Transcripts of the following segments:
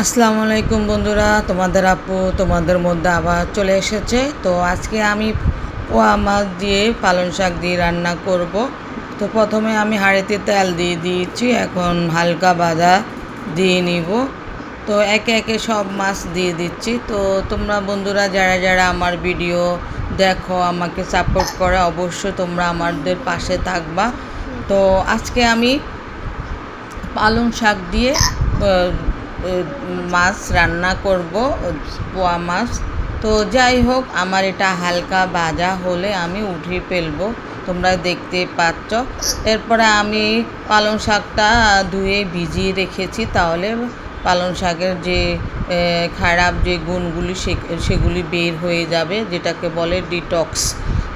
আসসালামু আলাইকুম বন্ধুরা, তোমাদের আপু তোমাদের মধ্যে আবার চলে এসেছে। তো আজকে আমি পোয়া মাছ দিয়ে পালং শাক দিয়ে রান্না করব। তো প্রথমে আমি হাঁড়িতে তেল দিয়ে দিয়েছি, এখন হালকা ভাজা দিয়ে নিব। তো একে একে সব মাছ দিয়ে দিচ্ছি। তো তোমরা বন্ধুরা যারা যারা আমার ভিডিও দেখো, আমাকে সাপোর্ট করে, অবশ্যই তোমরা আমাদের পাশে থাকবা। তো আজকে আমি পালং শাক দিয়ে মাছ রান্না করব, পোয়া মাছ। তো যাই হোক, আমার এটা হালকা ভাজা হলে আমি উঠিয়ে ফেলবো, তোমরা দেখতে পাচ্ছ। এরপরে আমি পালং শাকটা ধুয়ে ভিজিয়ে রেখেছি, তাহলে পালং শাকের যে খারাপ যে গুণগুলি সেগুলি বের হয়ে যাবে, যেটাকে বলে ডিটক্স।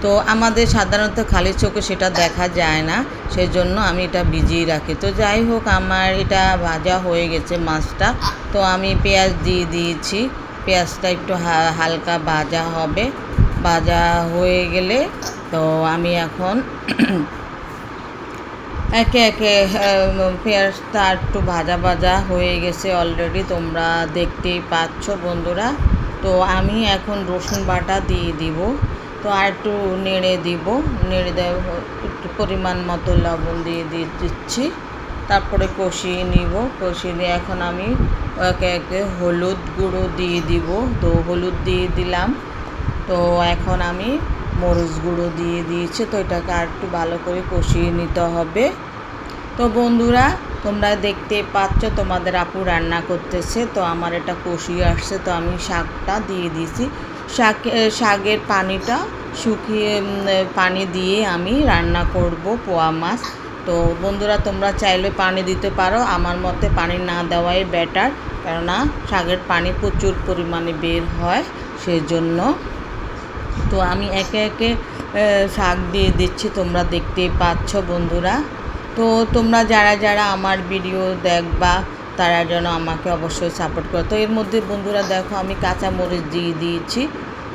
তো আমাদের সাধারণত খালি চোখে সেটা দেখা যায় না, সেজন্য আমি এটা ভিজিয়ে রাখি। তো যাই হোক, আমার এটা ভাজা হয়ে গেছে মাছটা। তো আমি পেঁয়াজ দিয়ে দিয়েছি, পেঁয়াজটা একটু হালকা ভাজা হবে। ভাজা হয়ে গেলে তো আমি এখন একে একে পেঁয়াজটা একটু ভাজা ভাজা হয়ে গেছে অলরেডি, তোমরা দেখতেই পাচ্ছ বন্ধুরা। তো আমি এখন রসুন বাটা দিয়ে দিব। তো আর একটু নেড়ে দিব, নেড়ে দেওয়া একটু পরিমাণ মতো লবণ দিয়ে দিচ্ছি। তারপরে কষিয়ে নিব, কষিয়ে নিয়ে এখন আমি একে একে হলুদ গুঁড়ো দিয়ে দিব। তো হলুদ দিয়ে দিলাম। তো এখন আমি মরিচ গুঁড়ো দিয়ে দিয়েছি। তো এটাকে আর একটু ভালো করে কষিয়ে নিতে হবে। তো বন্ধুরা তোমরা দেখতে পাচ্ছ তোমাদের আপু রান্না করতেছে। তো আমার এটা কষিয়ে আসছে, তো আমি শাকটা দিয়ে দিয়েছি। শাকের পানিটা শুকিয়ে পানি দিয়ে আমি রান্না করব পোয়া মাছ। তো বন্ধুরা তোমরা চাইলে পানি দিতে পারো, আমার মতে পানি না দেওয়াই বেটার, কেননা শাকের পানি প্রচুর পরিমাণে বের হয়, সেজন্য। তো আমি একে একে শাক দিয়ে দিচ্ছি, তোমরা দেখতেই পাচ্ছ বন্ধুরা। তো তোমরা যারা যারা আমার ভিডিও দেখবা, তারা যেন আমাকে অবশ্যই সাপোর্ট করো। তো এর মধ্যে বন্ধুরা দেখো, আমি কাঁচামরিচ দিয়ে দিয়েছি।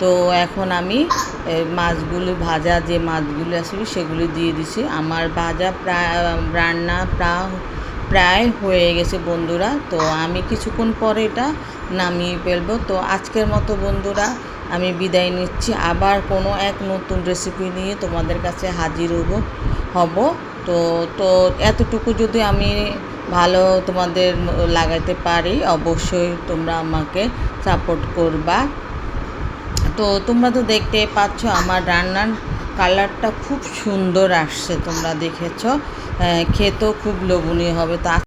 তো এখন আমি মাছগুলো ভাজা যে মাছগুলো আসলে সেগুলি দিয়ে দিছি। আমার ভাজা রান্না প্রায় হয়ে গেছে বন্ধুরা। তো আমি কিছুক্ষণ পরে এটা নামিয়ে ফেলবো। তো আজকের মতো বন্ধুরা আমি বিদায় নিচ্ছি, আবার কোনো এক নতুন রেসিপি নিয়ে তোমাদের কাছে হাজির হব। তো তো এতটুকু যদি আমি ভালো তোমাদের লাগাতে পারি, অবশ্যই তোমরা আমাকে সাপোর্ট করবা। তো তোমরা তো দেখতে পাচ্ছ আমার রান্নার কালারটা খুব সুন্দর আসছে, তোমরা দেখেছ। খেতেও খুব লোভনীয় হবে। তো